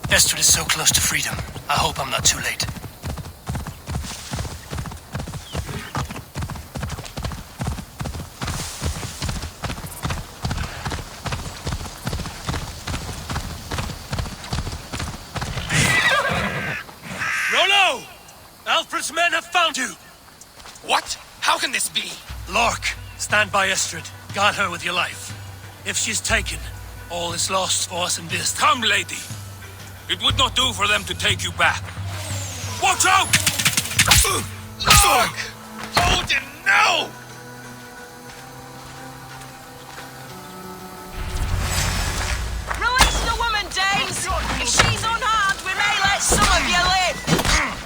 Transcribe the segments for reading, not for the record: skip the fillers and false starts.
Estrid is so close to freedom. I hope I'm not too late. Rollo! Alfred's men have found you! What? How can this be? Lork, stand by Estrid. Guard her with your life. If she's taken, all is lost for us in this. Come, lady. It would not do for them to take you back. Watch out! Look! Odin, no! Release the woman, Danes! If she's unharmed, we may let some of you live!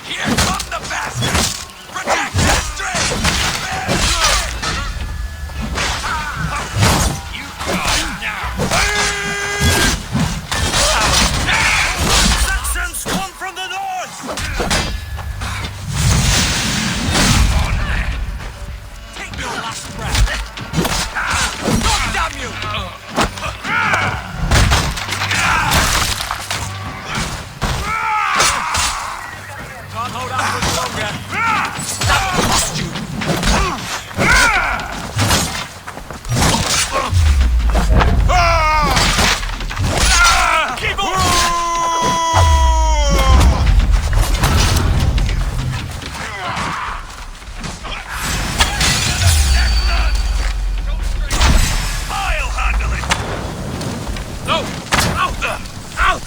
Here come the bastards! Protect Estrid! You got it now! Saxons come from the north! On then! Take your last breath! God damn you! Can't hold out much longer. That cost you! Keep on! I'll handle it! No! Out there! Out!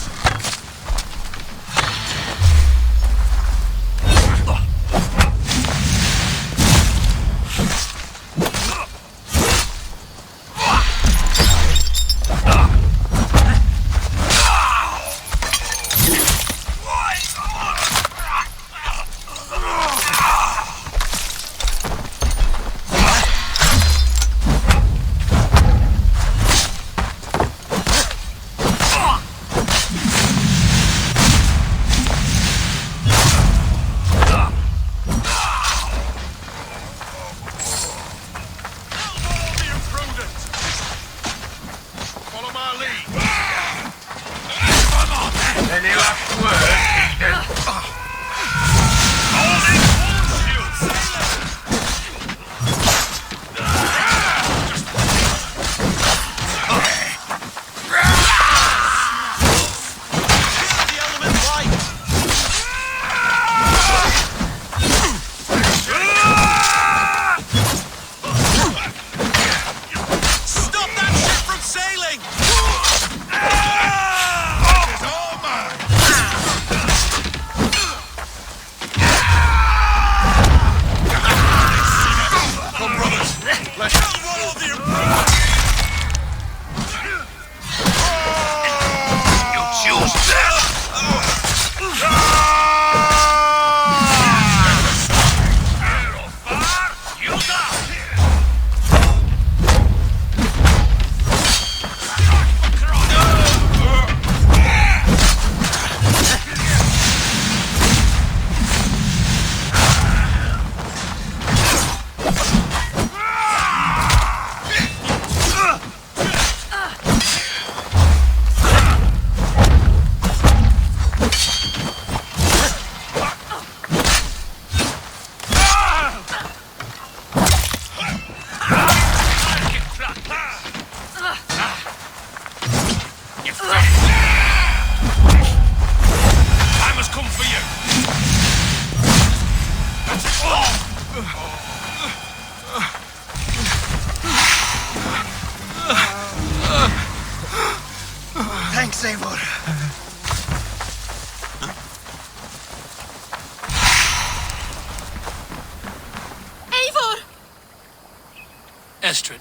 Follow my lead. Come on, then. Any last word, Eden? Hold it, The element light! Stop that ship from sailing! It's all mine. Come, brothers. Let's Follow the You choose death. You die. I must come for you. Thanks, Eivor. Eivor! Estrid,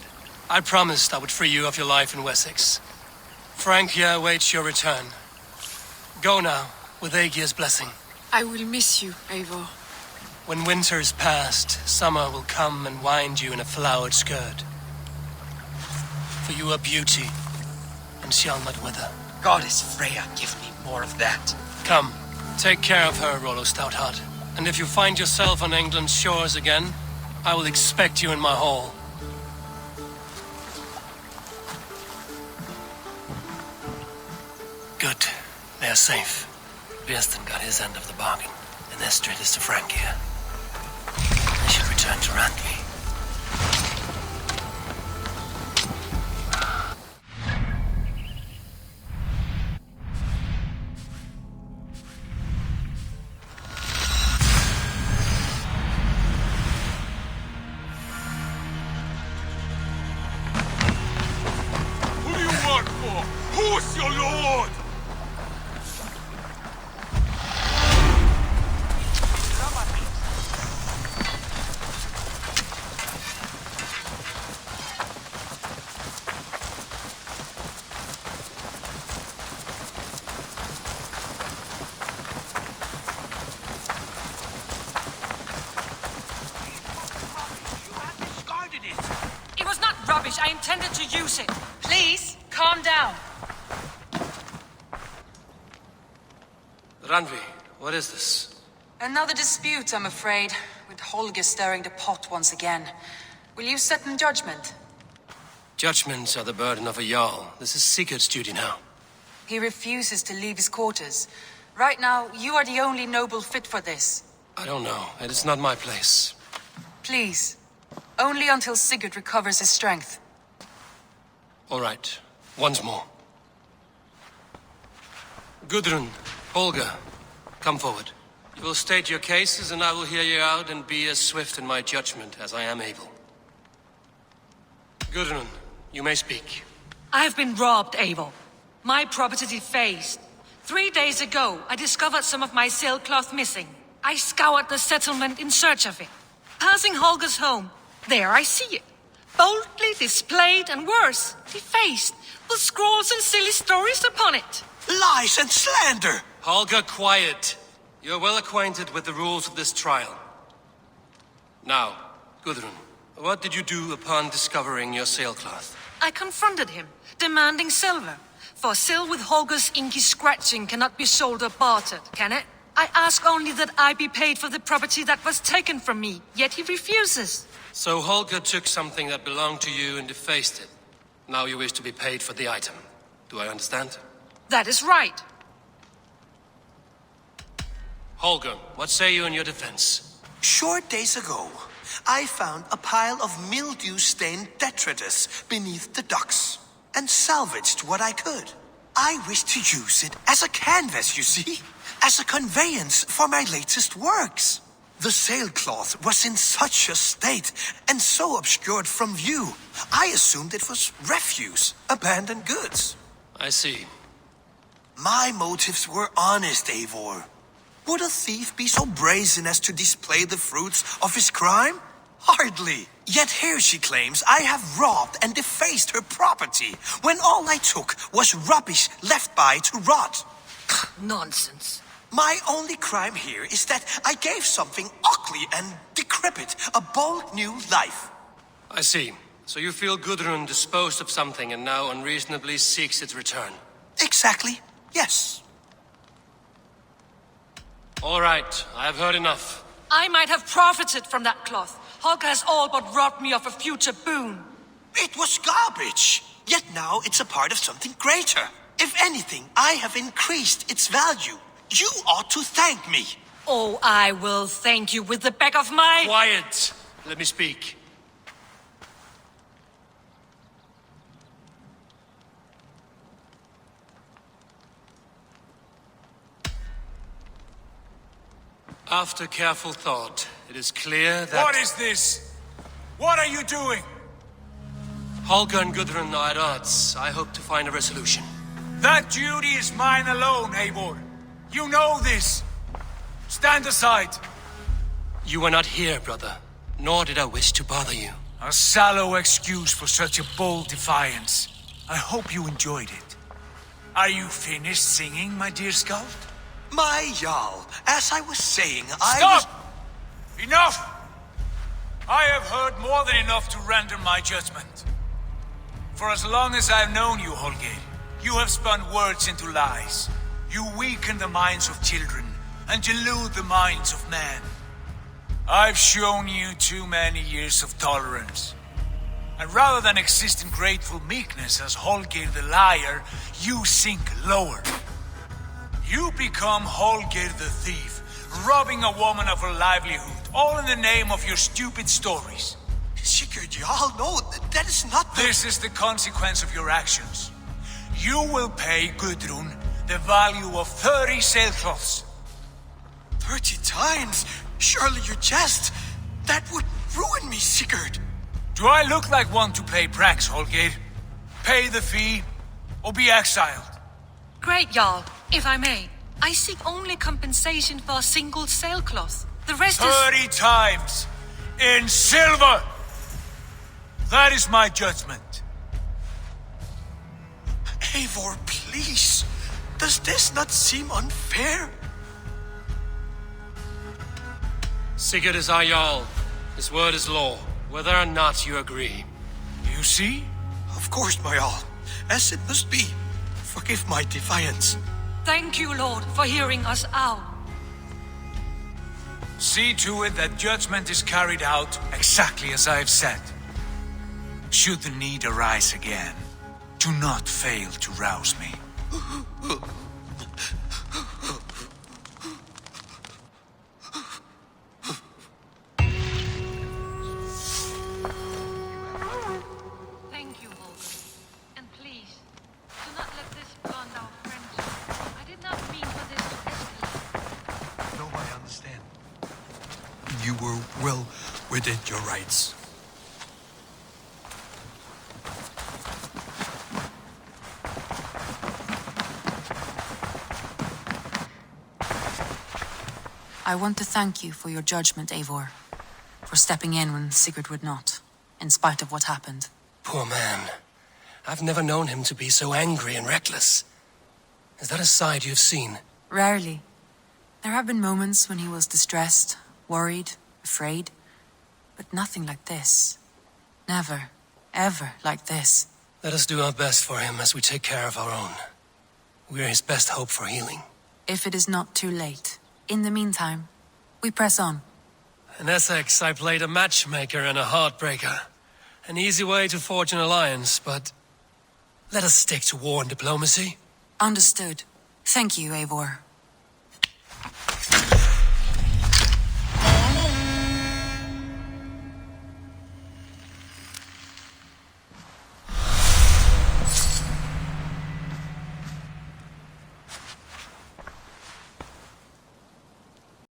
I promised I would free you of your life in Wessex. Frank here awaits your return. Go now, with Aegir's blessing. I will miss you, Eivor. When winter is past, summer will come and wind you in a flowered skirt. For you are beauty, and shall not wither. Goddess Freya, give me more of that. Come, take care of her, Rollo Stoutheart. And if you find yourself on England's shores again, I will expect you in my hall. Good. They are safe. Björsten got his end of the bargain, and Estrid is to Francia. They should return to Randvi. Who do you work for? Who's your lord? It was not rubbish. I intended to use it. Please, calm down. Randvi, what is this? Another dispute, I'm afraid, with Holger stirring the pot once again. Will you set in judgment? Judgments are the burden of a Jarl. This is Sigurd's duty now. He refuses to leave his quarters. Right now, you are the only noble fit for this. I don't know. It is not my place. Please. Only until Sigurd recovers his strength. All right. Once more. Gudrun, Holger, come forward. You will state your cases, and I will hear you out and be as swift in my judgment as I am able. Gudrun, you may speak. I have been robbed, Eivor. My property defaced. 3 days ago, I discovered some of my sailcloth missing. I scoured the settlement in search of it. Passing Holger's home, there I see it. Boldly displayed and worse, defaced, with scrolls and silly stories upon it. Lies and slander! Holger, quiet. You're well acquainted with the rules of this trial. Now, Gudrun, what did you do upon discovering your sailcloth? I confronted him, demanding silver. For sil with Holger's inky scratching cannot be sold or bartered, can it? I ask only that I be paid for the property that was taken from me, yet he refuses. So Holger took something that belonged to you and defaced it. Now you wish to be paid for the item. Do I understand? That is right. Holger, what say you in your defense? Short days ago, I found a pile of mildew-stained detritus beneath the docks, and salvaged what I could. I wished to use it as a canvas, you see? As a conveyance for my latest works. The sailcloth was in such a state, and so obscured from view, I assumed it was refuse, abandoned goods. I see. My motives were honest, Eivor. Would a thief be so brazen as to display the fruits of his crime? Hardly. Yet here she claims I have robbed and defaced her property, when all I took was rubbish left by to rot. Nonsense. My only crime here is that I gave something ugly and decrepit a bold new life. I see. So you feel Gudrun disposed of something and now unreasonably seeks its return. Exactly, yes. All right, I have heard enough. I might have profited from that cloth. Holger has all but robbed me of a future boon. It was garbage, yet now it's a part of something greater. If anything, I have increased its value. You ought to thank me. Oh, I will thank you with the back of my... Quiet! Let me speak. After careful thought, it is clear that... What is this? What are you doing? Holger and Gudrun are at odds. I hope to find a resolution. That duty is mine alone, Eivor. You know this. Stand aside. You were not here, brother. Nor did I wish to bother you. A sallow excuse for such a bold defiance. I hope you enjoyed it. Are you finished singing, my dear scout? My Jarl, as I was saying, Stop! Enough! I have heard more than enough to render my judgment. For as long as I've known you, Holger, you have spun words into lies. You weaken the minds of children and delude the minds of men. I've shown you too many years of tolerance. And rather than exist in grateful meekness as Holger the liar, you sink lower. You become Holger the thief, robbing a woman of her livelihood, all in the name of your stupid stories. Sigurd, Jarl, no, that is not the... This is the consequence of your actions. You will pay Gudrun the value of 30 sailcloths. 30 times? Surely you jest. That would ruin me, Sigurd. Do I look like one to play pranks, Holger? Pay the fee, or be exiled. Great, Jarl. If I may, I seek only compensation for a single sailcloth. The rest is... 30 times! In silver! That is my judgment. Eivor, please. Does this not seem unfair? Sigurd is our Jarl. His word is law, whether or not you agree. You see? Of course, my Jarl. As it must be. Forgive my defiance. Thank you, Lord, for hearing us out. See to it that judgment is carried out exactly as I have said. Should the need arise again, do not fail to rouse me. Thank you, Holger. And please, do not let this bond our friendship. I did not mean for this to escalate. No, I understand. You were well within your rights. I want to thank you for your judgment, Eivor. For stepping in when Sigurd would not, in spite of what happened. Poor man. I've never known him to be so angry and reckless. Is that a side you've seen? Rarely. There have been moments when he was distressed, worried, afraid. But nothing like this. Never, ever like this. Let us do our best for him as we take care of our own. We're his best hope for healing. If it is not too late. In the meantime, we press on. In Essex, I played a matchmaker and a heartbreaker. An easy way to forge an alliance, but... let us stick to war and diplomacy. Understood. Thank you, Eivor.